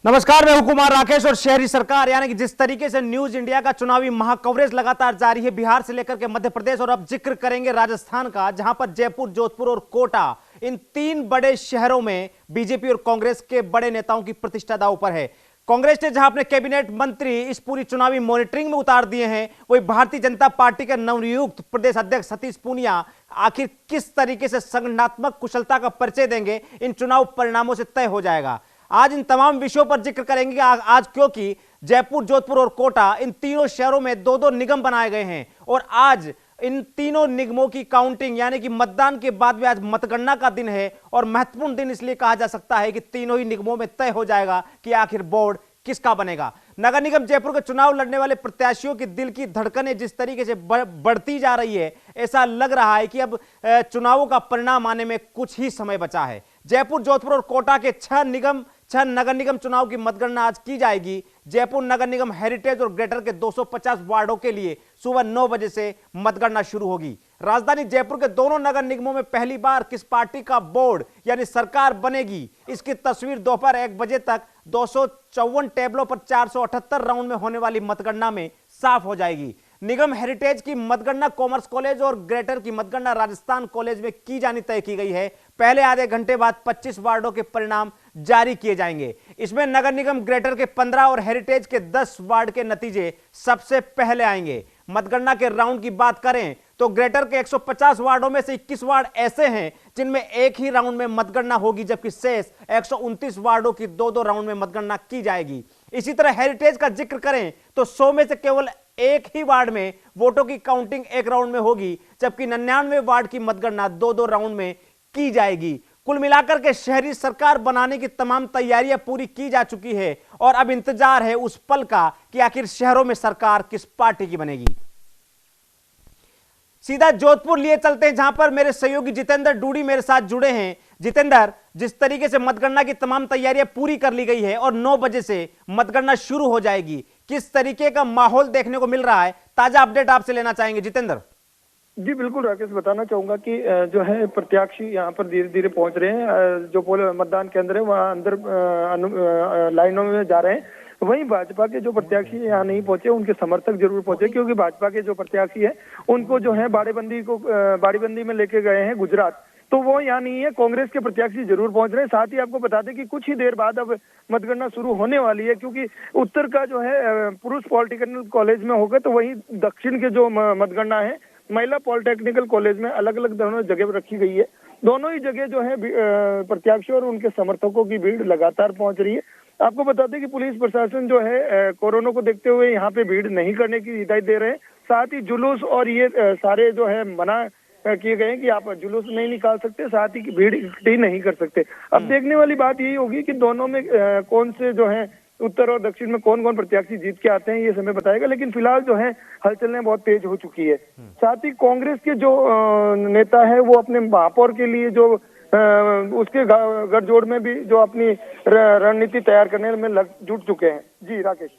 नमस्कार, मैं हूं कुमार राकेश और शहरी सरकार यानी कि जिस तरीके से न्यूज इंडिया का चुनावी महाकवरेज लगातार जारी है बिहार से लेकर के मध्य प्रदेश और अब जिक्र करेंगे राजस्थान का, जहां पर जयपुर, जोधपुर और कोटा इन तीन बड़े शहरों में बीजेपी और कांग्रेस के बड़े नेताओं की प्रतिष्ठा दांव पर है। कांग्रेस ने जहां अपने कैबिनेट मंत्री इस पूरी चुनावी मॉनिटरिंग में उतार दिए हैं, वही भारतीय जनता पार्टी के नवनियुक्त प्रदेश अध्यक्ष सतीश पूनिया आखिर किस तरीके से संगठनात्मक कुशलता का परिचय देंगे, इन चुनाव परिणामों से तय हो जाएगा। आज इन तमाम विषयों पर जिक्र करेंगे आज क्योंकि जयपुर, जोधपुर और कोटा इन तीनों शहरों में दो दो निगम बनाए गए हैं और आज इन तीनों निगमों की काउंटिंग यानी कि मतदान के बाद भी आज मतगणना का दिन है और महत्वपूर्ण दिन इसलिए कहा जा सकता है कि तीनों ही निगमों में तय हो जाएगा कि आखिर बोर्ड किसका बनेगा। नगर निगम जयपुर के चुनाव लड़ने वाले प्रत्याशियों की दिल की धड़कनें जिस तरीके से बढ़ती जा रही है, ऐसा लग रहा है कि अब चुनावों का परिणाम आने में कुछ ही समय बचा है। जयपुर, जोधपुर और कोटा के छह नगर निगम चुनाव की मतगणना आज की जाएगी। जयपुर नगर निगम हेरिटेज और ग्रेटर के 250 वार्डों के लिए सुबह 9 बजे से मतगणना शुरू होगी। राजधानी जयपुर के दोनों नगर निगमों में पहली बार किस पार्टी का बोर्ड यानी सरकार बनेगी, इसकी तस्वीर दोपहर 1 बजे तक 254 टेबलों पर 478 राउंड में होने वाली मतगणना में साफ हो जाएगी। निगम हेरिटेज की मतगणना कॉमर्स कॉलेज और ग्रेटर की मतगणना राजस्थान कॉलेज में की जानी तय की गई है। पहले आधे घंटे बाद 25 वार्डों के परिणाम जारी किए जाएंगे। इसमें नगर निगम ग्रेटर के 15 और हेरिटेज के 10 वार्ड के नतीजे सबसे पहले आएंगे। मतगणना के राउंड की बात करें तो ग्रेटर के 150 वार्डों में से 21 वार्ड ऐसे हैं जिनमें एक ही राउंड में मतगणना होगी, जबकि शेष 129 वार्डों की 2-2 राउंड में मतगणना की जाएगी। इसी तरह हेरिटेज का जिक्र करें तो 100 में से केवल एक ही वार्ड में वोटों की काउंटिंग एक राउंड में होगी, जबकि 99 वार्ड की मतगणना 2-2 राउंड में की जाएगी। कुल मिलाकर के शहरी सरकार बनाने की तमाम तैयारियां पूरी की जा चुकी है और अब इंतजार है उस पल का कि आखिर शहरों में सरकार किस पार्टी की बनेगी। सीधा जोधपुर लिए चलते हैं, जहां पर मेरे सहयोगी जितेंद्र डूडी मेरे साथ जुड़े हैं। जितेंद्र, जिस तरीके से मतगणना की तमाम तैयारियां पूरी कर ली गई है और 9 बजे से मतगणना शुरू हो जाएगी, किस तरीके का माहौल देखने को मिल रहा है, ताजा अपडेट आपसे लेना चाहेंगे जितेंद्र। जी बिल्कुल राकेश, बताना चाहूंगा कि जो है प्रत्याशी यहाँ पर धीरे धीरे पहुंच रहे हैं। जो मतदान केंद्र है वहाँ अंदर लाइनों में जा रहे हैं। वहीं भाजपा के जो प्रत्याशी यहाँ नहीं पहुंचे, उनके समर्थक जरूर पहुंचे, क्योंकि भाजपा के जो प्रत्याशी है उनको जो है बाड़ीबंदी में लेके गए हैं गुजरात, तो वो यहाँ नहीं है। कांग्रेस के प्रत्याशी जरूर पहुंच रहे हैं। साथ ही आपको बता दें कि कुछ ही देर बाद अब मतगणना शुरू होने वाली है, क्योंकि उत्तर का जो है पुरुष पॉलिटेक्निकल कॉलेज में होगा, तो वहीं दक्षिण के जो मतगणना है महिला पॉलिटेक्निकल कॉलेज में अलग अलग दोनों जगह रखी गई है। दोनों ही जगह जो है प्रत्याशियों और उनके समर्थकों की भीड़ लगातार पहुंच रही है। आपको बता दें कि पुलिस प्रशासन जो है कोरोना को देखते हुए यहाँ पे भीड़ नहीं करने की हिदायत दे रहे हैं। साथ ही जुलूस और ये सारे जो है मना किए गए हैं कि आप जुलूस नहीं निकाल सकते, साथ ही भीड़ इकट्ठी नहीं कर सकते। अब देखने वाली बात यही होगी कि दोनों में कौन से जो है उत्तर और दक्षिण में कौन कौन प्रत्याशी जीत के आते हैं, ये समय बताएगा। लेकिन फिलहाल जो है हलचलें बहुत तेज हो चुकी है। साथ ही कांग्रेस के जो नेता है वो अपने महापौर के लिए जो उसके गठजोड़ में भी जो अपनी रणनीति तैयार करने में जुट चुके हैं। जी राकेश।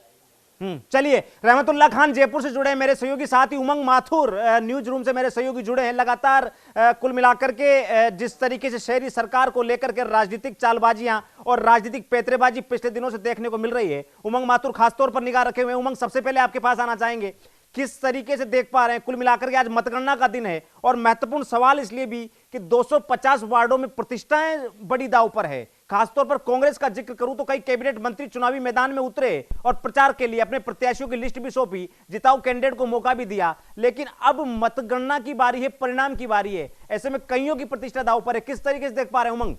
चलिए, रहमतुल्लाह खान जयपुर से जुड़े हैं मेरे सहयोगी, साथ ही उमंग माथुर न्यूज रूम से मेरे सहयोगी जुड़े हैं। लगातार कुल मिलाकर के जिस तरीके से शहरी सरकार को लेकर के राजनीतिक चालबाजियां और राजनीतिक पैतरेबाजी पिछले दिनों से देखने को मिल रही है, उमंग माथुर खासतौर पर निगाह रखे हुए। उमंग, सबसे पहले आपके पास आना चाहेंगे, किस तरीके से देख पा रहे हैं कुल मिलाकर के आज मतगणना का दिन है और महत्वपूर्ण सवाल इसलिए भी कि 250 वार्डों में प्रतिष्ठाएं बड़ी दांव पर है। खासतौर पर कांग्रेस का जिक्र करूं तो कई कैबिनेट मंत्री चुनावी मैदान में उतरे और प्रचार के लिए अपने प्रत्याशियों की लिस्ट भी सौंपी, जिताऊ कैंडिडेट को मौका भी दिया, लेकिन अब मतगणना की बारी है, परिणाम की बारी है। ऐसे में कईयों की प्रतिष्ठा दांव पर है, किस तरीके से देख पा रहे हैं उमंग?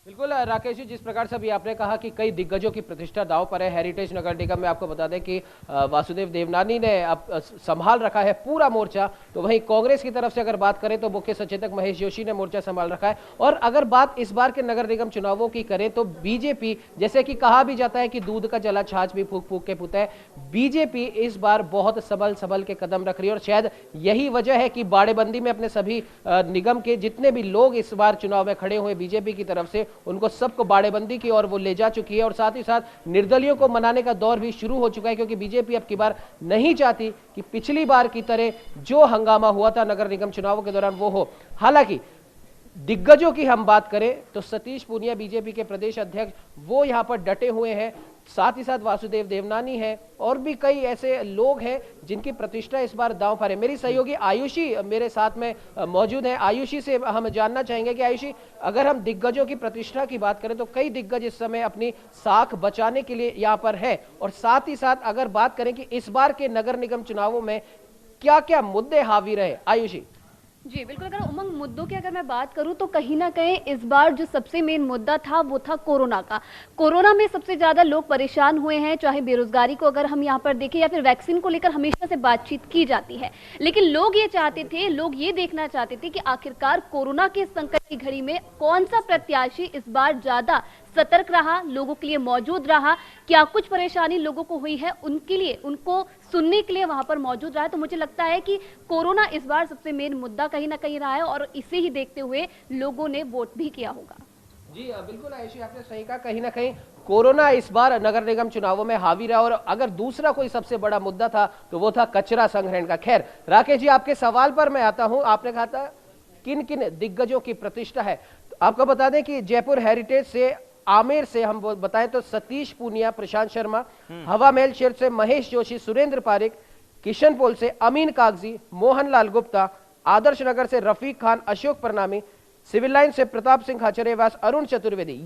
बिल्कुल राकेश जी, जिस प्रकार से अभी आपने कहा कि कई दिग्गजों की प्रतिष्ठा दांव पर है। हेरिटेज नगर निगम में आपको बता दें कि वासुदेव देवनानी ने अब संभाल रखा है पूरा मोर्चा, तो वहीं कांग्रेस की तरफ से अगर बात करें तो मुख्य सचेतक महेश जोशी ने मोर्चा संभाल रखा है। और अगर बात इस बार के नगर निगम चुनावों की करें तो बीजेपी, जैसे कि कहा भी जाता है कि दूध का जला छाछ भी फूक फूक के पुता है, बीजेपी इस बार बहुत सबल के कदम रख रही है और शायद यही वजह है कि बाड़ेबंदी में अपने सभी निगम के जितने भी लोग इस बार चुनाव में खड़े हुए बीजेपी की तरफ से, उनको सबको बाड़ेबंदी की ओर वो ले जा चुकी है। और साथ ही साथ निर्दलियों को मनाने का दौर भी शुरू हो चुका है, क्योंकि बीजेपी अब की बार नहीं चाहती कि पिछली बार की तरह जो हंगामा हुआ था नगर निगम चुनावों के दौरान वो हो। हालांकि दिग्गजों की हम बात करें तो सतीश पूनिया बीजेपी के प्रदेश अध्यक्ष, वो यहां पर डटे हुए हैं। साथ ही साथ वासुदेव देवनानी है और भी कई ऐसे लोग हैं जिनकी प्रतिष्ठा इस बार दांव पर है। मेरी सहयोगी आयुषी मेरे साथ में मौजूद है। आयुषी से हम जानना चाहेंगे कि आयुषी, अगर हम दिग्गजों की प्रतिष्ठा की बात करें तो कई दिग्गज इस समय अपनी साख बचाने के लिए यहाँ पर है, और साथ ही साथ अगर बात करें कि इस बार के नगर निगम चुनावों में क्या क्या मुद्दे हावी रहे। आयुषी जी बिल्कुल, अगर उमंग मुद्दों की अगर मैं बात करूं तो कहीं ना कहीं इस बार जो सबसे मेन मुद्दा था वो था कोरोना का। कोरोना में सबसे ज्यादा लोग परेशान हुए हैं, चाहे बेरोजगारी को अगर हम यहां पर देखें या फिर वैक्सीन को लेकर हमेशा से बातचीत की जाती है, लेकिन लोग ये चाहते थे, लोग ये देखना चाहते थे कि आखिरकार कोरोना के संकट की घड़ी में कौन सा प्रत्याशी इस बार ज्यादा सतर्क रहा, लोगों के लिए मौजूद रहा, क्या कुछ परेशानी लोगों को हुई है उनके लिए, उनको सुनने के लिए वहां पर मौजूद रहा है। तो मुझे लगता है कि कोरोना इस बार सबसे मेन मुद्दा कहीं ना कहीं रहा है और इसे ही देखते हुए लोगों ने वोट भी किया होगा। जी बिल्कुल आयुषी, आपने सही कहा, कहीं ना कहीं कोरोना इस बार नगर निगम चुनावों में हावी रहा। और अगर दूसरा कोई सबसे बड़ा मुद्दा था तो वो था कचरा संग्रहण का। खैर राकेश जी, आपके सवाल पर मैं आता हूं। आपने कहा था किन किन दिग्गजों की प्रतिष्ठा है, तो आपको बता दें कि जयपुर हेरिटेज से, आमेर से हम बताएं तो सतीश पूनिया, प्रशांत शर्मा, हवा महल क्षेत्र से महेश जोशी, सुरेंद्र पारिक, किशनपोल से अमीन कागजी, मोहनलाल गुप्ता, आदर्श नगर से रफीक खान, अशोक परनामी, सिविल लाइन से प्रताप सिंह खाचरेवास, अरुण चतुर्वेदी।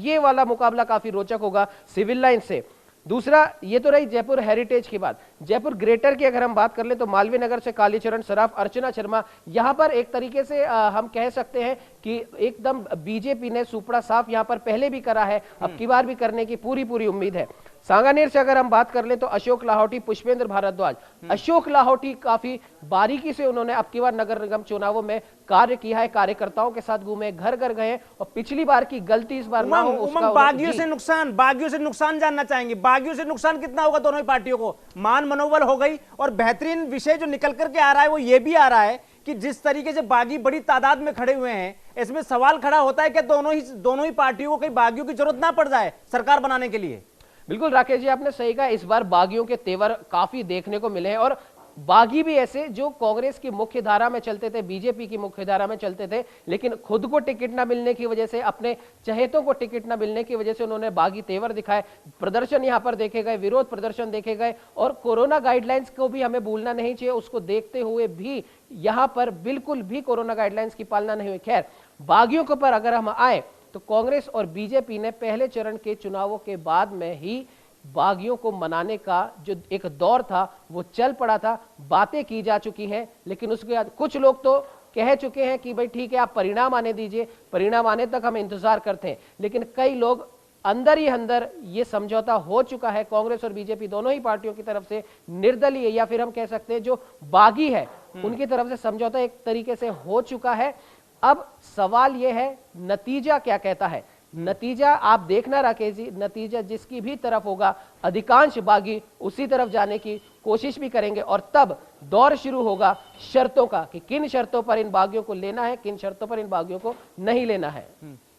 ये वाला मुकाबला काफी रोचक होगा सिविल लाइन से। दूसरा, ये तो रही जयपुर हेरिटेज की बात। जयपुर ग्रेटर की अगर हम बात कर ले तो मालवीय नगर से कालीचरण सराफ, अर्चना शर्मा। यहां पर एक तरीके से हम कह सकते हैं कि एकदम बीजेपी ने सुपड़ा साफ यहां पर पहले भी करा है, अब की बार भी करने की पूरी उम्मीद है। सांगानेर से अगर हम बात कर ले तो अशोक लाहौटी, पुष्पेंद्र भारद्वाज। अशोक लाहौटी काफी बारीकी से उन्होंने अब की बार नगर निगम चुनावों में कार्य किया है, कार्यकर्ताओं के साथ घूमे, घर घर गए, और पिछली बार की गलती इस बार ना हो उसका बागियों से नुकसान जानना चाहेंगे। बागियों से नुकसान कितना होगा दोनों ही पार्टियों को? मान मनोबल हो गई, और बेहतरीन विषय जो निकल करके आ रहा है वो ये भी आ रहा है कि जिस तरीके से बागी बड़ी तादाद में खड़े हुए हैं, इसमें सवाल खड़ा होता है कि दोनों ही पार्टियों को कई बागियों की जरूरत ना पड़ जाए सरकार बनाने के लिए। बिल्कुल राकेश जी, आपने सही कहा, इस बार बागियों के तेवर काफी देखने को मिले हैं, और बागी भी ऐसे जो कांग्रेस की मुख्य धारा में चलते थे, बीजेपी की मुख्य धारा में चलते थे, लेकिन खुद को टिकट ना मिलने की वजह से, अपने चहेतों को टिकट ना मिलने की वजह से उन्होंने बागी तेवर दिखाए। प्रदर्शन यहां पर देखे गए, विरोध प्रदर्शन देखे गए, और कोरोना गाइडलाइंस को भी हमें भूलना नहीं चाहिए, उसको देखते हुए भी यहां पर बिल्कुल भी कोरोना गाइडलाइंस की पालना नहीं हुई। खैर, बागियों के ऊपर अगर हम आए तो कांग्रेस और बीजेपी ने पहले चरण के चुनावों के बाद में ही बागियों को मनाने का जो एक दौर था वो चल पड़ा था, बातें की जा चुकी हैं, लेकिन उसके बाद कुछ लोग तो कह चुके हैं कि भाई ठीक है, आप परिणाम आने दीजिए, परिणाम आने तक हम इंतजार करते हैं। लेकिन कई लोग अंदर ही अंदर ये समझौता हो चुका है, कांग्रेस और बीजेपी दोनों ही पार्टियों की तरफ से, निर्दलीय या फिर हम कह सकते हैं जो बागी है उनकी तरफ से समझौता एक तरीके से हो चुका है। अब सवाल यह है नतीजा क्या कहता है। नतीजा आप देखना राकेश जी, नतीजा जिसकी भी तरफ होगा, अधिकांश बागी उसी तरफ जाने की कोशिश भी करेंगे, और तब दौर शुरू होगा शर्तों का कि किन शर्तों पर इन बागियों को लेना है, किन शर्तों पर इन बागियों को नहीं लेना है।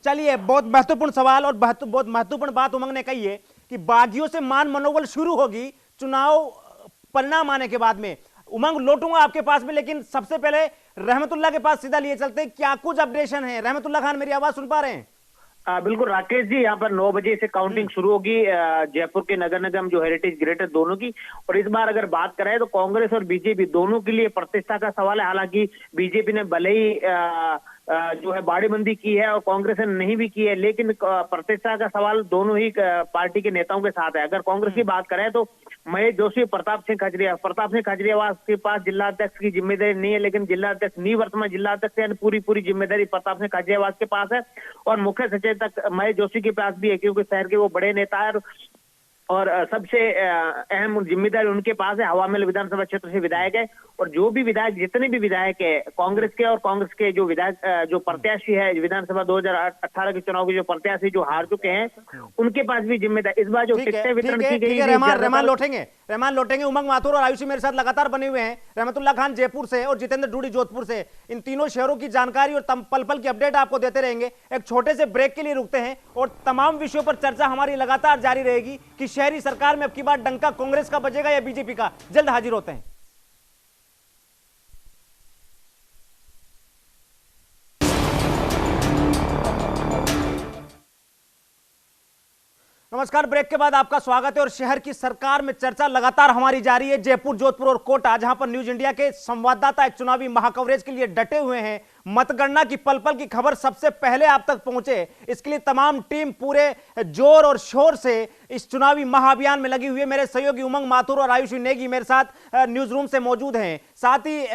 चलिए, बहुत महत्वपूर्ण सवाल और बहुत महत्वपूर्ण बात उमंग ने कही है कि बागियों से मान मनोबल शुरू होगी चुनाव परिणाम आने के बाद में। उमंग, लौटूंगा आपके पास में, लेकिन सबसे पहले रहमतुल्लाह के पास सीधा लिए चलते हैं। क्या कुछ अपडेशन है? रहमतुल्लाह खान, मेरी आवाज सुन पा रहे हैं? बिल्कुल राकेश जी, यहाँ पर 9 बजे से काउंटिंग शुरू होगी जयपुर के नगर निगम जो हेरिटेज ग्रेटर दोनों की। और इस बार अगर बात करें तो कांग्रेस और बीजेपी दोनों के लिए प्रतिष्ठा का सवाल है। हालांकि बीजेपी ने भले ही जो है बाड़ीबंदी की है और कांग्रेस ने नहीं भी की है, लेकिन प्रतिष्ठा का सवाल दोनों ही पार्टी के नेताओं के साथ है। अगर कांग्रेस की बात करें तो महेश जोशी, प्रताप सिंह खाचरियावास के पास जिला अध्यक्ष की जिम्मेदारी नहीं है, लेकिन जिला अध्यक्ष निवर्तमान जिला अध्यक्ष यानी पूरी जिम्मेदारी प्रताप सिंह खाचरियावास के पास है। और मुख्य सचेतक महेश जोशी के पास भी है, क्योंकि शहर के वो बड़े नेता है और सबसे अहम जिम्मेदारी उनके पास है। हवा महल विधानसभा क्षेत्र से विधायक है, और जो भी विधायक, जितने भी विधायक है कांग्रेस के, और कांग्रेस के जो विधायक जो प्रत्याशी है विधानसभा 2018 के चुनाव के जो प्रत्याशी जो हार चुके हैं, उनके पास भी जिम्मेदारी। इस बार जो टिकटें वितरण की गई है, रहमान लौटेंगे। उमंग माथुर और आयुषी मेरे साथ लगातार बने हुए हैं। रहमतुल्लाह खान जयपुर से और जितेंद्र डूडी जोधपुर से। इन तीनों शहरों की जानकारी और पल पल की अपडेट आपको देते रहेंगे। एक छोटे से ब्रेक के लिए रुकते हैं और तमाम विषयों पर चर्चा हमारी लगातार जारी रहेगी कि शहरी सरकार में अब की बार डंका कांग्रेस का बजेगा या बीजेपी का। जल्द हाजिर होते हैं। नमस्कार, ब्रेक के बाद आपका स्वागत है। और शहर की सरकार में चर्चा लगातार हमारी जारी है। जयपुर, जोधपुर और कोटा, जहां पर न्यूज इंडिया के संवाददाता एक चुनावी महाकवरेज के लिए डटे हुए हैं। मतगणना की पल पल की खबर सबसे पहले आप तक पहुंचे, इसके लिए तमाम टीम पूरे जोर और शोर से इस चुनावी महाअभियान में लगी हुई है। मेरे सहयोगी उमंग माथुर और आयुषी नेगी मेरे साथ न्यूज रूम से मौजूद हैं। साथ ही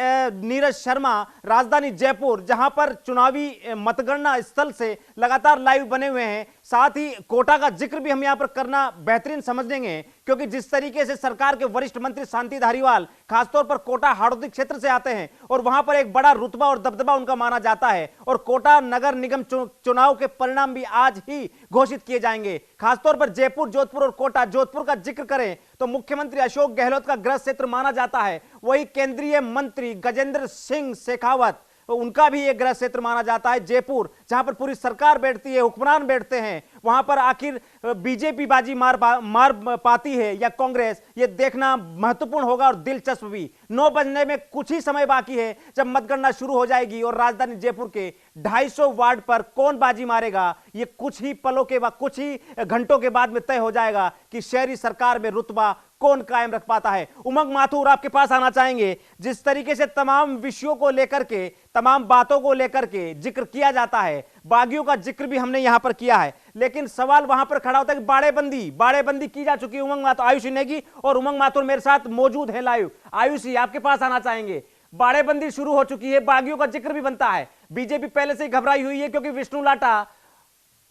नीरज शर्मा राजधानी जयपुर, जहां पर चुनावी मतगणना स्थल से लगातार लाइव बने हुए हैं। साथ ही कोटा का जिक्र भी हम यहां पर करना बेहतरीन समझेंगे, क्योंकि जिस तरीके से सरकार के वरिष्ठ मंत्री शांति धारीवाल खासतौर पर कोटा हाड़ौती क्षेत्र से आते हैं और वहां पर एक बड़ा रुतबा और दबदबा उनका माना जाता है, और कोटा नगर निगम चुनाव के परिणाम भी आज ही घोषित किए जाएंगे। खासतौर पर जयपुर, जोधपुर और कोटा। जोधपुर का जिक्र करें तो मुख्यमंत्री अशोक गहलोत का गृह क्षेत्र माना जाता है, वही केंद्रीय मंत्री गजेंद्र सिंह शेखावत, उनका भी एक गृह क्षेत्र माना जाता है। जयपुर, जहां पर पूरी सरकार बैठती है, हुक्मरान बैठते हैं, वहां पर आखिर बीजेपी बाजी मार पाती है या कांग्रेस, यह देखना महत्वपूर्ण होगा और दिलचस्प भी। 9 बजने में कुछ ही समय बाकी है जब मतगणना शुरू हो जाएगी, और राजधानी जयपुर के 250 वार्ड पर कौन बाजी मारेगा, यह कुछ ही पलों के बाद, कुछ ही घंटों के बाद में तय हो जाएगा कि शहरी सरकार में रुतबा कौन कायम रख पाता है। उमंग माथुर, आपके पास आना चाहेंगे। जिस तरीके से तमाम विषयों को लेकर के, तमाम बातों को लेकर के जिक्र किया जाता है, बागियों का जिक्र भी हमने यहां पर किया है, लेकिन सवाल वहां पर खड़ा होता है कि बाड़ेबंदी की जा चुकी है। उमंग माथुर, आयुषी नेगी और उमंग माथुर मेरे साथ मौजूद है लाइव। आयुषी, आपके पास आना चाहेंगे। बाड़ेबंदी शुरू हो चुकी है, बागियों का जिक्र भी बनता है। बीजेपी पहले से ही घबराई हुई है, क्योंकि विष्णु लाटा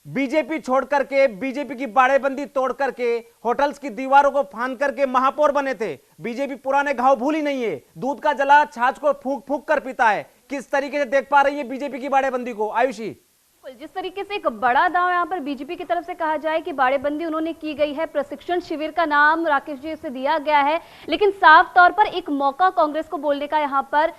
बीजेपी छोड़ करके, बीजेपी की बाड़ेबंदी तोड़ करके, होटल्स की दीवारों को फांद करके महापौर बने थे। बीजेपी पुराने घाव भूली नहीं है, दूध का जला छाछ को फूंक फूंक कर पीता है। किस तरीके से देख पा रही है बीजेपी की बाड़ेबंदी को, आयुषी? जिस तरीके से एक बड़ा दांव यहाँ पर बीजेपी की तरफ से कहा जाए कि बाड़ेबंदी उन्होंने की गई है, प्रशिक्षण शिविर का नाम राकेश जी से दिया गया है, लेकिन साफ तौर पर एक मौका कांग्रेस को बोलने का यहाँ पर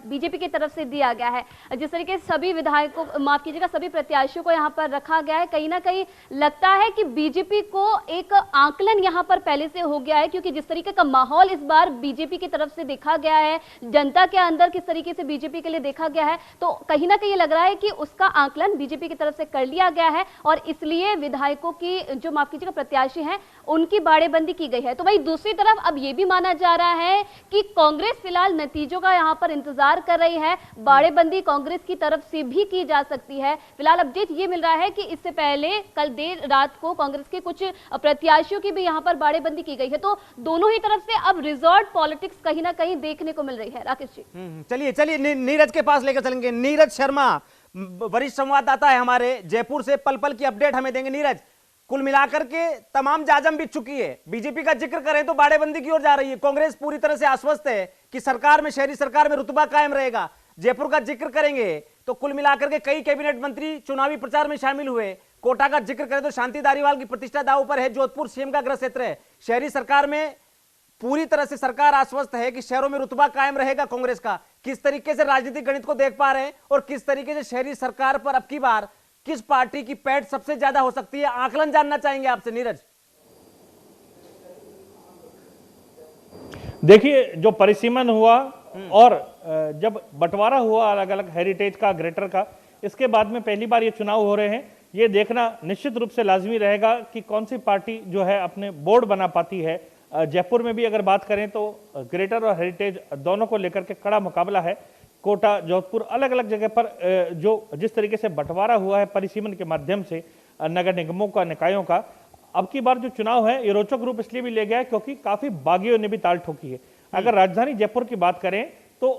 बीजेपी की तरफ से दिया गया है। जिस तरीके से सभी विधायकों, माफ कीजिएगा, सभी प्रत्याशियों को यहाँ पर रखा गया है, कहीं ना कहीं लगता है कि बीजेपी को एक आंकलन यहाँ पर पहले से हो गया है, क्योंकि जिस तरीके का माहौल इस बार बीजेपी की तरफ से देखा गया है, जनता के अंदर किस तरीके से बीजेपी के लिए देखा गया है, तो कहीं ना कहीं लग रहा है कि उसका आंकलन बीजेपी की तरफ से कर लिया गया है, और इसलिए विधायकों की, जो माफ कीजिएगा प्रत्याशी हैं, उनकी बाड़ेबंदी की गई है। तो वही दूसरी तरफ अब यह भी माना जा रहा है कि कांग्रेस फिलहाल नतीजों का यहां पर इंतजार कर रही है। बाड़ेबंदी कांग्रेस की तरफ से भी की जा सकती है। फिलहाल अपडेट ये मिल रहा है कि इससे पहले कल देर रात को कांग्रेस के कुछ प्रत्याशियों की भी यहां पर बाड़ेबंदी की गई है। तो दोनों ही तरफ से अब रिजॉर्ट पॉलिटिक्स कहीं ना कहीं देखने को मिल रही है। राकेश जी, चलिए नीरज के पास लेकर चलेंगे। नीरज शर्मा वरिष्ठ संवाददाता है हमारे, जयपुर से पल पल की अपडेट हमें देंगे। नीरज, कुल मिलाकर के तमाम जाजम बीत चुकी है। बीजेपी का जिक्र करें तो बाड़ेबंदी की ओर जा रही है, कांग्रेस पूरी तरह से आश्वस्त है कि सरकार में, शहरी सरकार में रुतबा कायम रहेगा। जयपुर का जिक्र करेंगे तो कुल मिलाकर के कई कैबिनेट मंत्री चुनावी प्रचार में शामिल हुए। कोटा का जिक्र करें तो शांति धारीवाल की प्रतिष्ठा दांव पर है। जोधपुर सीएम का गृह क्षेत्र है। शहरी सरकार में पूरी तरह से सरकार आश्वस्त है कि शहरों में रुतबा कायम रहेगा कांग्रेस का। किस तरीके से राजनीतिक गणित को देख पा रहे हैं, और किस तरीके से शहरी सरकार पर अब की बार किस पार्टी की पैठ सबसे ज्यादा हो सकती है, आकलन जानना चाहेंगे आपसे नीरज। देखिए, जो परिसीमन हुआ और जब बंटवारा हुआ अलग अलग हेरिटेज का, ग्रेटर का, इसके बाद में पहली बार ये चुनाव हो रहे हैं। ये देखना निश्चित रूप से लाजमी रहेगा कि कौन सी पार्टी जो है अपने बोर्ड बना पाती है। जयपुर में भी अगर बात करें तो ग्रेटर और हेरिटेज दोनों को लेकर के कड़ा मुकाबला है। कोटा, जोधपुर, अलग अलग जगह पर जो जिस तरीके से बंटवारा हुआ है परिसीमन के माध्यम से नगर निगमों का, निकायों का, अब की बार जो चुनाव है ये रोचक रूप इसलिए भी ले गया है क्योंकि काफी बागियों ने भी ताल ठोकी है। अगर राजधानी जयपुर की बात करें तो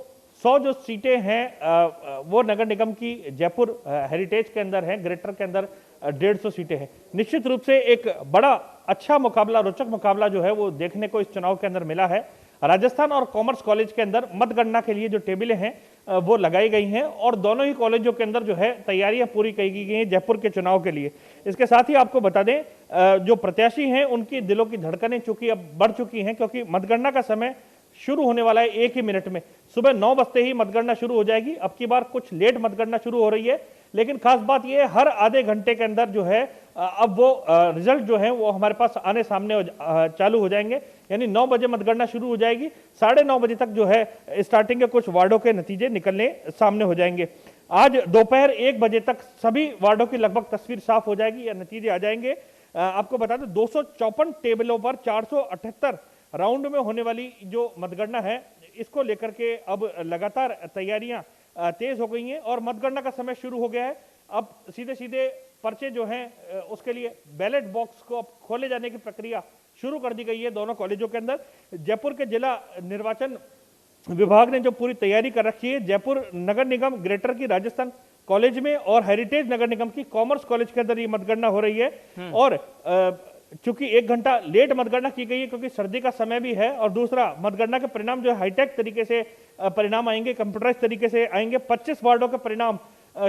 100 जो सीटें हैं वो नगर निगम की जयपुर हेरिटेज के अंदर हैं, ग्रेटर के अंदर 150 सीटें हैं। निश्चित रूप से एक बड़ा अच्छा मुकाबला, रोचक मुकाबला जो है वो देखने को इस चुनाव के अंदर मिला है। राजस्थान और कॉमर्स कॉलेज के अंदर मतगणना के लिए जो टेबलें हैं वो लगाई गई हैं, और दोनों ही कॉलेजों के अंदर जो है तैयारियां पूरी की गई हैं जयपुर के चुनाव के लिए। इसके साथ ही आपको बता दें जो प्रत्याशी हैं उनकी दिलों की धड़कनें चूंकि अब बढ़ चुकी हैं, क्योंकि मतगणना का समय शुरू होने वाला है 1 ही मिनट में। सुबह 9 बजते ही मतगणना शुरू हो जाएगी। अब की बार कुछ लेट मतगणना शुरू हो रही है, लेकिन खास बात यह है हर आधे घंटे के अंदर जो है अब वो रिजल्ट जो है वो हमारे पास आने सामने चालू हो जाएंगे। यानी 9 बजे मतगणना शुरू हो जाएगी, 9:30 बजे तक जो है स्टार्टिंग के कुछ वार्डों के नतीजे निकलने सामने हो जाएंगे। आज दोपहर 1 बजे तक सभी वार्डों की लगभग तस्वीर साफ हो जाएगी या नतीजे आ जाएंगे। आपको बता दें 254 टेबलों पर 478 राउंड में होने वाली जो मतगणना है, इसको लेकर के अब लगातार तैयारियां तेज हो गई हैं और मतगणना का समय शुरू हो गया है। अब सीधे सीधे पर्चे जो हैं उसके लिए बैलेट बॉक्स को अब खोले जाने की प्रक्रिया शुरू कर दी गई है दोनों कॉलेजों के अंदर। जयपुर के जिला निर्वाचन विभाग ने जो पूरी तैयारी कर रखी है, जयपुर नगर निगम ग्रेटर की राजस्थान कॉलेज में और हेरिटेज नगर निगम की कॉमर्स कॉलेज के अंदर ये मतगणना हो रही है। और चूंकि 1 घंटा लेट मतगणना की गई है क्योंकि सर्दी का समय भी है, और दूसरा मतगणना के परिणाम जो है हाईटेक तरीके से परिणाम आएंगे, कंप्यूटराइज तरीके से आएंगे। 25 वार्डों के परिणाम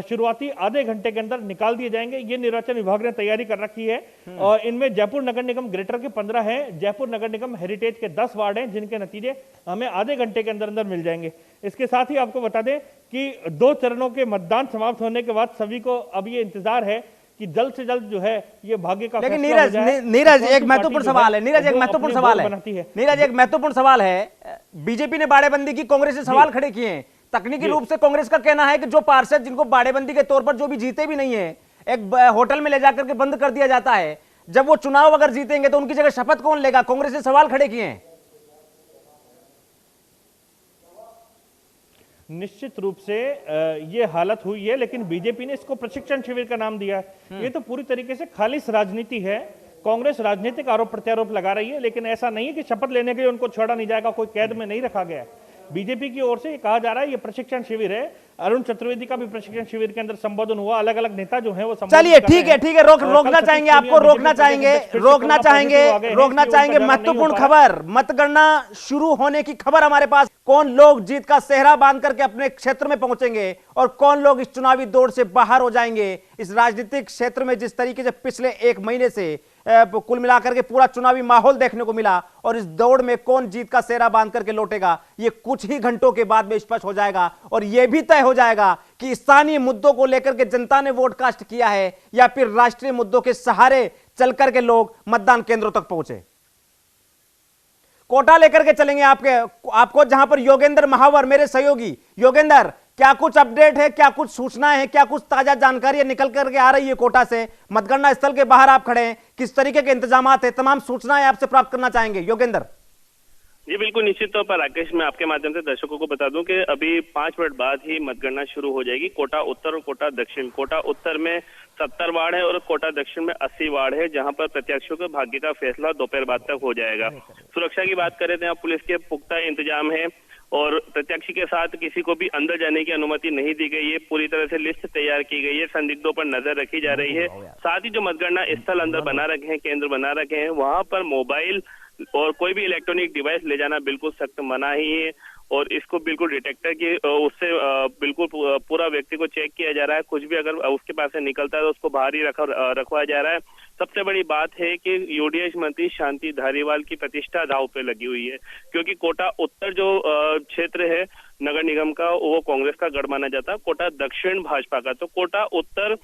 शुरुआती आधे घंटे के अंदर निकाल दिए जाएंगे। ये निर्वाचन विभाग ने तैयारी कर रखी है और इनमें जयपुर नगर निगम ग्रेटर के 15 हैं, जयपुर नगर निगम हेरिटेज के 10 वार्ड हैं, जिनके नतीजे हमें आधे घंटे के अंदर अंदर मिल जाएंगे। इसके साथ ही आपको बता दें कि 2 चरणों के मतदान समाप्त होने के बाद सभी को अब ये इंतजार है कि जल्द से जल्द जो है ये भाग्य का लेकिन नीरज एक महत्वपूर्ण सवाल है। नीरज एक महत्वपूर्ण सवाल है। बीजेपी ने बाड़ेबंदी की, कांग्रेस ने सवाल खड़े किए हैं। तकनीकी रूप से कांग्रेस का कहना है कि जो पार्षद जिनको बाड़ेबंदी के तौर पर जो भी जीते भी नहीं है, एक होटल में ले जाकर के बंद कर दिया जाता है, जब वो चुनाव अगर जीतेंगे तो उनकी जगह शपथ कौन लेगा? कांग्रेस ने सवाल खड़े किए हैं। निश्चित रूप से ये हालत हुई है, लेकिन बीजेपी ने इसको प्रशिक्षण शिविर का नाम दिया है। ये तो पूरी तरीके से खालिश राजनीति है। कांग्रेस राजनीतिक आरोप प्रत्यारोप लगा रही है, लेकिन ऐसा नहीं है कि शपथ लेने के लिए उनको छोड़ा नहीं जाएगा, कोई कैद में नहीं रखा गया है। बीजेपी की ओर से ये कहा जा रहा है ये प्रशिक्षण शिविर है। अरुण चतुर्वेदी का भी प्रशिक्षण शिविर के अंदर संबोधन हुआ, अलग अलग नेता जो है वो चलिए ठीक है रोकना चाहेंगे आपको, रोकना चाहेंगे। महत्वपूर्ण खबर, मतगणना शुरू होने की खबर हमारे पास। कौन लोग जीत का सेहरा बांध करके अपने क्षेत्र में पहुंचेंगे और कौन लोग इस चुनावी दौड़ से बाहर हो जाएंगे। इस राजनीतिक क्षेत्र में जिस तरीके से पिछले 1 महीने से कुल मिलाकर के पूरा चुनावी माहौल देखने को मिला, और इस दौड़ में कौन जीत का सेहरा बांध करके लौटेगा, ये कुछ ही घंटों के बाद में स्पष्ट हो जाएगा। और यह भी तय हो जाएगा कि स्थानीय मुद्दों को लेकर के जनता ने वोट कास्ट किया है या फिर राष्ट्रीय मुद्दों के सहारे चलकर के लोग मतदान केंद्रों तक पहुंचे। कोटा लेकर के चलेंगे आपको, जहां पर योगेंद्र महावर मेरे सहयोगी। योगेंद्र, क्या कुछ अपडेट है, क्या कुछ सूचनाएं हैं, क्या कुछ ताजा जानकारी निकल करके आ रही है कोटा से? मतगणना स्थल के बाहर आप खड़े हैं, किस तरीके के इंतजामात है, तमाम सूचनाएं आपसे प्राप्त करना चाहेंगे योगेंद्र। जी बिल्कुल, निश्चित तौर पर राकेश, मैं आपके माध्यम से दर्शकों को बता दूं कि अभी 5 मिनट बाद ही मतगणना शुरू हो जाएगी। कोटा उत्तर और कोटा दक्षिण, कोटा उत्तर में 70 वार्ड है और कोटा दक्षिण में 80 वार्ड है, जहां पर प्रत्याशियों के भाग्य का फैसला दोपहर बाद तक हो जाएगा। सुरक्षा की बात करें तो यहाँ पुलिस के पुख्ता इंतजाम है और प्रत्याशी के साथ किसी को भी अंदर जाने की अनुमति नहीं दी गई है। पूरी तरह से लिस्ट तैयार की गई है, संदिग्धों पर नजर रखी जा रही है। साथ ही जो मतगणना स्थल अंदर बना रखे हैं, केंद्र बना रखे हैं, वहां पर मोबाइल और कोई भी इलेक्ट्रॉनिक डिवाइस ले जाना बिल्कुल सख्त मना ही है और इसको बिल्कुल डिटेक्टर की उससे बिल्कुल पूरा व्यक्ति को चेक किया जा रहा है। कुछ भी अगर उसके पास से निकलता है तो उसको बाहर ही रखवाया जा रहा है। सबसे बड़ी बात है कि यूडीएच मंत्री शांति धारीवाल की प्रतिष्ठा दांव पे लगी हुई है, क्योंकि कोटा उत्तर जो क्षेत्र है नगर निगम का, वो कांग्रेस का गढ़ माना जाता है, कोटा दक्षिण भाजपा का। तो कोटा उत्तर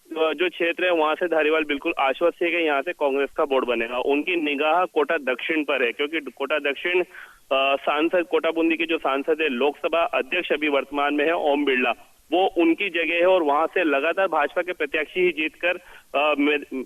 जो क्षेत्र है वहां से धारीवाल बिल्कुल आश्वस्त है कि यहाँ से कांग्रेस का बोर्ड बनेगा। उनकी निगाह कोटा दक्षिण पर है, क्योंकि कोटा दक्षिण सांसद, कोटा बूंदी के जो सांसद है, लोकसभा अध्यक्ष अभी वर्तमान में है ओम बिरला, वो उनकी जगह है और वहां से लगातार भाजपा के प्रत्याशी ही जीतकर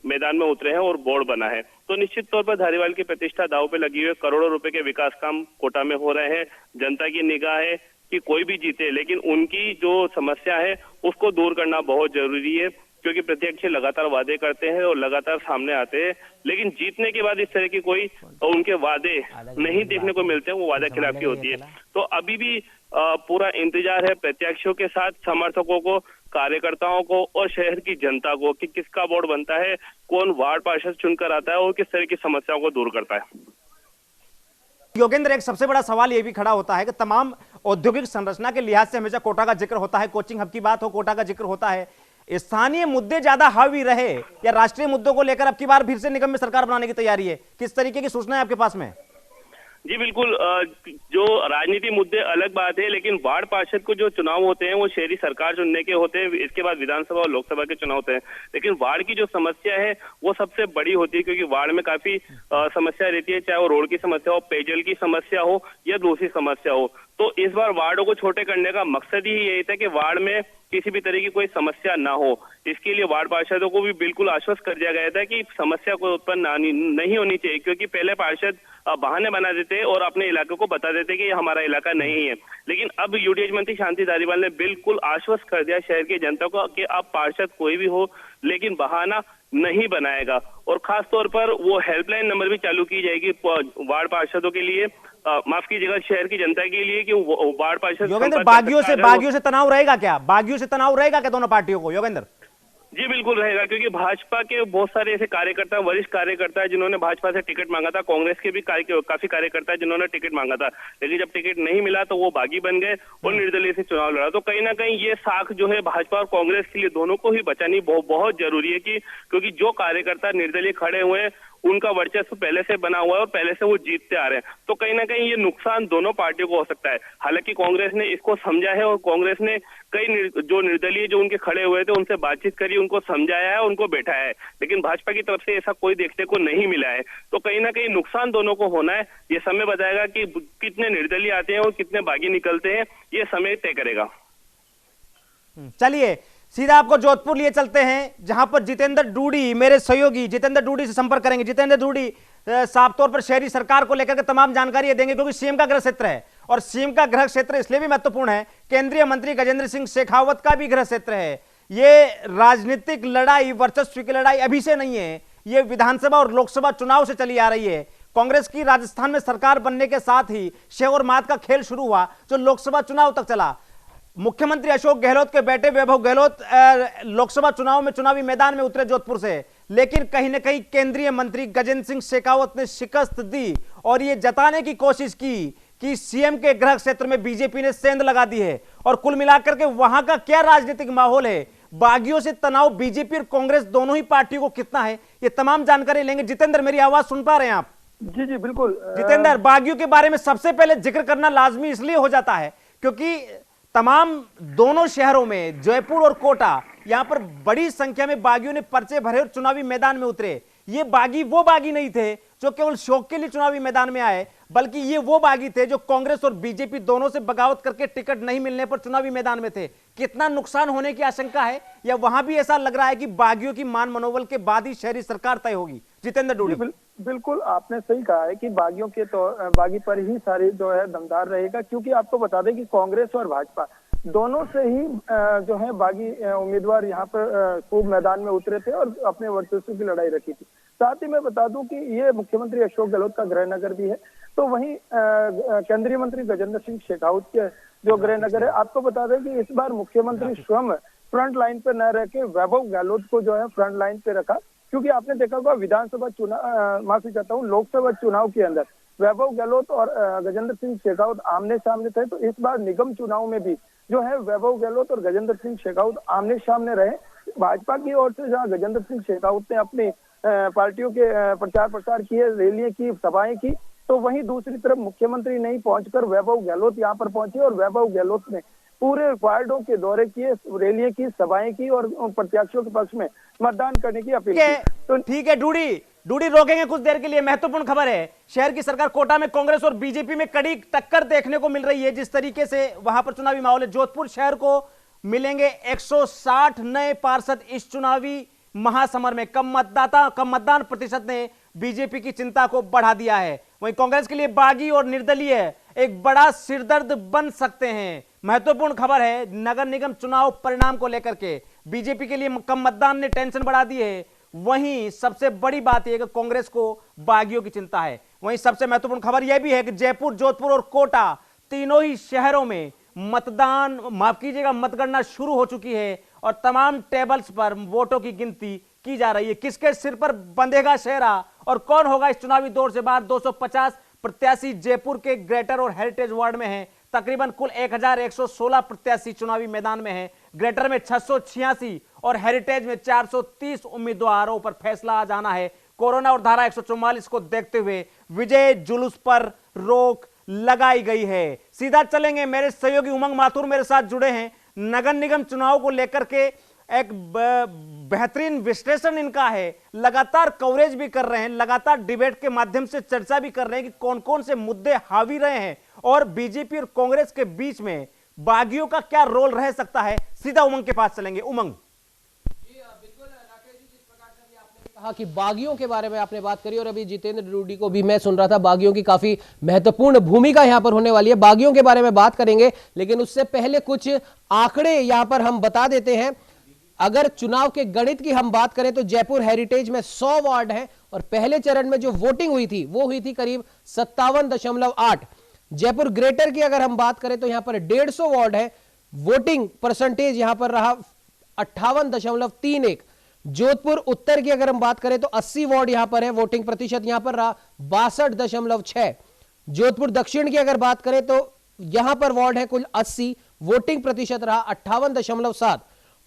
मैदान में उतरे हैं और बोर्ड बना है। तो निश्चित तौर पर धारीवाल की प्रतिष्ठा दांव पे लगी हुई है। करोड़ों रुपए के विकास काम कोटा में हो रहे हैं। जनता की निगाह है कि कोई भी जीते, लेकिन उनकी जो समस्या है उसको दूर करना बहुत जरूरी है, क्योंकि प्रत्याशी लगातार वादे करते हैं और लगातार सामने आते हैं, लेकिन जीतने के बाद इस तरह की कोई उनके वादे नहीं देखने को मिलते हैं, वो वादा खिलाफी होती है। तो अभी भी पूरा इंतजार है प्रत्याशियों के साथ, समर्थकों को, कार्यकर्ताओं को और शहर की जनता को कि किसका बोर्ड बनता है, कौन वार्ड पार्षद चुनकर आता है और किस तरह की समस्याओं को दूर करता है। योगेंद्र, एक सबसे बड़ा सवाल यह भी खड़ा होता है कि तमाम औद्योगिक संरचना के लिहाज से हमेशा कोटा का जिक्र होता है, कोचिंग हब की बात हो, कोटा का जिक्र होता है। स्थानीय मुद्दे ज्यादा हावी रहे या राष्ट्रीय मुद्दों को लेकर अब की बार फिर से निगम में सरकार बनाने की तैयारी है? किस तरीके की सूचना है आपके पास में? जी बिल्कुल, जो राजनीति मुद्दे अलग बात है, लेकिन वार्ड पार्षद को जो चुनाव होते हैं वो शहरी सरकार चुनने के होते हैं, इसके बाद विधानसभा और लोकसभा के चुनाव होते हैं। लेकिन वार्ड की जो समस्या है वो सबसे बड़ी होती है, क्योंकि वार्ड में काफी समस्या रहती है, चाहे वो रोड की समस्या हो, पेयजल की समस्या हो या दूसरी समस्या हो। तो इस बार वार्डों को छोटे करने का मकसद ही यही था कि वार्ड में किसी भी तरह की कोई समस्या ना हो। इसके लिए वार्ड पार्षदों को भी बिल्कुल आश्वस्त कर दिया गया था कि समस्या कोई उत्पन्न नहीं होनी चाहिए, क्योंकि पहले पार्षद बहाने बना देते और अपने इलाके को बता देते कि ये हमारा इलाका नहीं है। लेकिन अब यूडीएच मंत्री शांति धारीवाल ने बिल्कुल आश्वस्त कर दिया शहर की जनता को कि अब पार्षद कोई भी हो लेकिन बहाना नहीं बनाएगा। और खास तौर पर वो हेल्पलाइन नंबर भी चालू की जाएगी वार्ड पार्षदों के लिए, माफ कीजिएगा शहर की जनता के लिए, कि वार्ड पार्षद योगेंद्र बागियों से तनाव रहेगा क्या? बागियों से तनाव रहेगा क्या दोनों पार्टियों को योगेंद्र? जी बिल्कुल रहेगा, क्योंकि भाजपा के बहुत सारे ऐसे कार्यकर्ता, वरिष्ठ कार्यकर्ता है जिन्होंने भाजपा से टिकट मांगा था। कांग्रेस के भी काफी कार्यकर्ता है जिन्होंने टिकट मांगा था, लेकिन जब टिकट नहीं मिला तो वो बागी बन गए और निर्दलीय से चुनाव लड़ा। तो कहीं ना कहीं ये साख जो है भाजपा और कांग्रेस के लिए दोनों को ही बचानी बहुत जरूरी है, क्योंकि जो कार्यकर्ता निर्दलीय खड़े हुए हैं उनका वर्चस्व पहले से बना हुआ है और पहले से वो जीतते आ रहे हैं। तो कहीं ना कहीं ये नुकसान दोनों पार्टियों को हो सकता है। हालांकि कांग्रेस ने इसको समझा है और कांग्रेस ने कई जो निर्दलीय जो उनके खड़े हुए थे उनसे बातचीत करी, उनको समझाया है, उनको बैठाया है, लेकिन भाजपा की तरफ से ऐसा कोई देखने को नहीं मिला है। तो कहीं ना कहीं नुकसान दोनों को होना है। ये समय बताएगा कि कितने निर्दलीय आते हैं और कितने बागी निकलते हैं, ये समय तय करेगा। चलिए सीधा आपको जोधपुर लिए चलते हैं, जहां पर जितेंद्र डूडी, मेरे सहयोगी जितेंद्र डूडी से संपर्क करेंगे। जितेंद्र डूडी साफ तौर पर शहरी सरकार को लेकर के तमाम जानकारी देंगे, क्योंकि सीएम का गृह क्षेत्र है और सीएम का गृह क्षेत्र इसलिए भी महत्वपूर्ण है, केंद्रीय मंत्री गजेंद्र सिंह शेखावत का भी गृह क्षेत्र है। ये राजनीतिक लड़ाई, वर्चस्व की लड़ाई अभी से नहीं है, ये विधानसभा और लोकसभा चुनाव से चली आ रही है। कांग्रेस की राजस्थान में सरकार बनने के साथ ही शह और मात का खेल शुरू हुआ, जो लोकसभा चुनाव तक चला। मुख्यमंत्री अशोक गहलोत के बेटे वैभव गहलोत लोकसभा चुनाव में चुनावी मैदान में उतरे जोधपुर से, लेकिन कहीं ना कहीं केंद्रीय मंत्री गजेंद्र सिंह शेखावत ने शिकस्त दी और यह जताने की कोशिश की कि सीएम के गृह क्षेत्र में बीजेपी ने सेंध लगा दी है। और कुल मिलाकर के वहां का क्या राजनीतिक माहौल है, बागियों से तनाव बीजेपी और कांग्रेस दोनों ही पार्टियों को कितना है, ये तमाम जानकारी लेंगे। जितेंद्र, मेरी आवाज सुन पा रहे हैं आप? जी जी बिल्कुल। जितेंद्र, बागियों के बारे में सबसे पहले जिक्र करना लाजमी इसलिए हो जाता है क्योंकि तमाम दोनों शहरों में, जयपुर और कोटा, यहां पर बड़ी संख्या में बागियों ने पर्चे भरे और चुनावी मैदान में उतरे। ये बागी वो बागी नहीं थे जो केवल शौक के लिए चुनावी मैदान में आए, बल्कि ये वो बागी थे जो कांग्रेस और बीजेपी दोनों से बगावत करके टिकट नहीं मिलने पर चुनावी मैदान में थे। कितना नुकसान होने की आशंका है, या वहां भी ऐसा लग रहा है कि बागियों की मान मनोबल के बाद ही शहरी सरकार तय होगी? जितेंद्र डूडी। बिल्कुल आपने सही कहा है कि बागियों के बागी पर ही सारी जो है दमदार रहेगा, क्योंकि आपको बता दें कि कांग्रेस और भाजपा दोनों से ही जो है बागी उम्मीदवार यहाँ पर खूब मैदान में उतरे थे और अपने वर्चस्व की लड़ाई रखी थी। साथ ही मैं बता दूं कि ये मुख्यमंत्री अशोक गहलोत का गृह नगर भी है, तो वहीं केंद्रीय मंत्री गजेंद्र सिंह शेखावत के जो गृह नगर है। आपको बता दें कि इस बार मुख्यमंत्री स्वयं फ्रंट लाइन पे न रह के वैभव गहलोत को जो है फ्रंट लाइन पे रखा, क्योंकि आपने देखा होगा विधानसभा चुनाव, माफी चाहता हूँ, लोकसभा चुनाव के अंदर वैभव गहलोत और गजेंद्र सिंह शेखावत आमने सामने थे। तो इस बार निगम चुनाव में भी जो है वैभव गहलोत और गजेंद्र सिंह शेखावत आमने सामने रहे। भाजपा की ओर से जहां गजेंद्र सिंह शेखावत ने अपनी पार्टियों के प्रचार प्रसार किए, रैलियां की, सभाएं की, तो वहीं दूसरी तरफ मुख्यमंत्री नहीं पहुंचकर वैभव गहलोत यहां पर पहुंचे और वैभव गहलोत ने पूरे वार्डों के दौरे किए, रैलियां की, सभाएं की और प्रत्याशियों के पक्ष में मतदान करने की अपील की। तो ठीक है डूडी रोकेंगे कुछ देर के लिए। महत्वपूर्ण खबर है, शहर की सरकार कोटा में कांग्रेस और बीजेपी में कड़ी टक्कर देखने को मिल रही है। जिस तरीके से वहां पर चुनावी माहौल है, जोधपुर शहर को मिलेंगे 160 नए पार्षद इस चुनावी महासमर में। कम मतदान प्रतिशत ने बीजेपी की चिंता को बढ़ा दिया है। वहीं कांग्रेस के लिए बागी और निर्दलीय एक बड़ा सिरदर्द बन सकते हैं। महत्वपूर्ण खबर है, नगर निगम चुनाव परिणाम को लेकर के बीजेपी के लिए कम मतदान ने टेंशन बढ़ा दी है। वहीं सबसे बड़ी बात यह कि कांग्रेस को बागियों की चिंता है। वहीं सबसे महत्वपूर्ण खबर यह भी है कि जयपुर, जोधपुर और कोटा तीनों ही शहरों में मतगणना शुरू हो चुकी है और तमाम टेबल्स पर वोटों की गिनती की जा रही है। किसके सिर पर बंधेगा सेहरा और कौन होगा इस चुनावी दौर से बाहर? 250 प्रत्याशी जयपुर के ग्रेटर और हेरिटेज वार्ड में हैं। तकरीबन कुल 1116 प्रत्याशी चुनावी मैदान में हैं। ग्रेटर में 686 और हेरिटेज में 430 उम्मीदवारों पर फैसला आ जाना है। कोरोना और धारा 144 को देखते हुए विजय जुलूस पर रोक लगाई गई है। सीधा चलेंगे, मेरे सहयोगी उमंग माथुर मेरे साथ जुड़े हैं। नगर निगम चुनाव को लेकर के एक बेहतरीन विश्लेषण इनका है, लगातार कवरेज भी कर रहे हैं, लगातार डिबेट के माध्यम से चर्चा भी कर रहे हैं कि कौन कौन से मुद्दे हावी रहे हैं और बीजेपी और कांग्रेस के बीच में बागियों का क्या रोल रह सकता है? सीधा उमंग के पास चलेंगे। उमंग, कहा कि बागियों के बारे में आपने बात करी और अभी जितेंद्र रूडी को भी मैं सुन रहा था, बागियों की काफी महत्वपूर्ण भूमिका यहां पर होने वाली है। बागियों के बारे में बात करेंगे, लेकिन उससे पहले कुछ आंकड़े यहां पर हम बता देते हैं। अगर चुनाव के गणित की हम बात करें तो जयपुर हेरिटेज में 100 वार्ड हैं और पहले चरण में जो वोटिंग हुई थी वो हुई थी करीब 57.8। जयपुर ग्रेटर की अगर हम बात करें तो यहां पर 150 वार्ड है, वोटिंग परसेंटेज यहां पर रहा 58.31। जोधपुर उत्तर की अगर हम बात करें तो 80 वार्ड यहां पर है, वोटिंग प्रतिशत यहां पर रहा 62.6। जोधपुर दक्षिण की अगर बात करें तो यहां पर वार्ड है कुल 80, वोटिंग प्रतिशत रहा 58.7।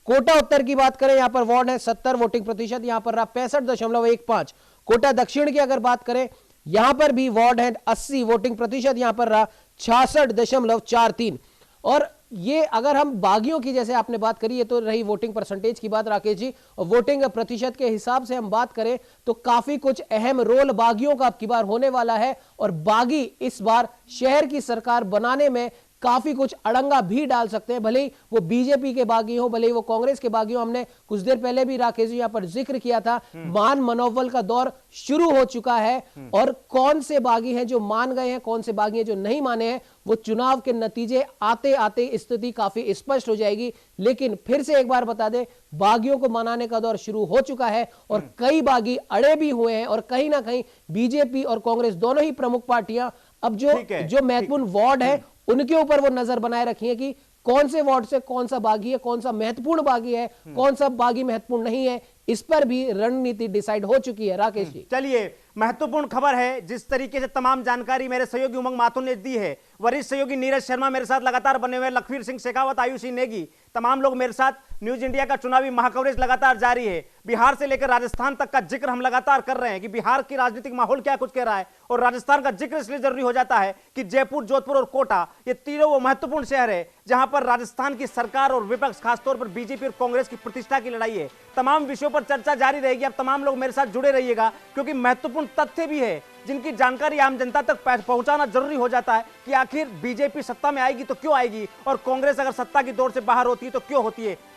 कोटा उत्तर की बात करें, यहां पर वार्ड है 70, वोटिंग प्रतिशत यहां पर रहा 65.15। कोटा दक्षिण की अगर बात करें, यहां पर भी वार्ड है 80, वोटिंग प्रतिशत यहां पर रहा 66.43। और ये अगर हम बागियों की जैसे आपने बात करी, ये तो रही वोटिंग परसेंटेज की बात राकेश जी, और वोटिंग प्रतिशत के हिसाब से हम बात करें तो काफी कुछ अहम रोल बागियों का अब की बार होने वाला है। और बागी इस बार शहर की सरकार बनाने में काफी कुछ अड़ंगा भी डाल सकते हैं, भले ही वो बीजेपी के बागी हो, भले ही वो कांग्रेस के बागी हो। हमने कुछ देर पहले भी राकेश जी यहां पर जिक्र किया था, मान मनोबल का दौर शुरू हो चुका है और कौन से बागी हैं जो मान गए हैं, कौन से बागी हैं जो नहीं माने हैं, वो चुनाव के नतीजे आते आते स्थिति काफी स्पष्ट हो जाएगी। लेकिन फिर से एक बार बता दें, बागियों को मनाने का दौर शुरू हो चुका है और कई बागी अड़े भी हुए हैं और कहीं ना कहीं बीजेपी और कांग्रेस दोनों ही प्रमुख पार्टियां अब जो महत्वपूर्ण वार्ड है उनके ऊपर वो नजर बनाए रखी है कि कौन से वार्ड से कौन सा बागी है, कौन सा महत्वपूर्ण बागी है, कौन सा बागी महत्वपूर्ण नहीं है। इस पर भी रणनीति डिसाइड हो चुकी है राकेश जी। चलिए, महत्वपूर्ण खबर है। जिस तरीके से तमाम जानकारी मेरे सहयोगी उमंग माथुर ने दी है, वरिष्ठ सहयोगी नीरज शर्मा मेरे साथ लगातार बने हुए, लखवीर सिंह शेखावत, आयुषी नेगी, तमाम लोग मेरे साथ। न्यूज इंडिया का चुनावी महाकवरेज लगातार जारी है। बिहार से लेकर राजस्थान तक का जिक्र हम लगातार कर रहे हैं कि बिहार की राजनीतिक माहौल क्या कुछ कह रहा है, और राजस्थान का जिक्र इसलिए जरूरी हो जाता है कि जयपुर, जोधपुर और कोटा, ये तीनों वो महत्वपूर्ण शहर है जहां पर राजस्थान की सरकार और विपक्ष, खासतौर पर बीजेपी और कांग्रेस की प्रतिष्ठा की लड़ाई है। तमाम विषयों पर चर्चा जारी रहेगी। अब तमाम लोग मेरे साथ जुड़े रहिएगा, क्योंकि महत्वपूर्ण तथ्य भी है जिनकी जानकारी आम जनता तक पहुंचाना जरूरी हो जाता है कि आखिर बीजेपी सत्ता में आएगी तो क्यों आएगी, और कांग्रेस अगर सत्ता की दौड़ से बाहर होती है तो क्यों होती है।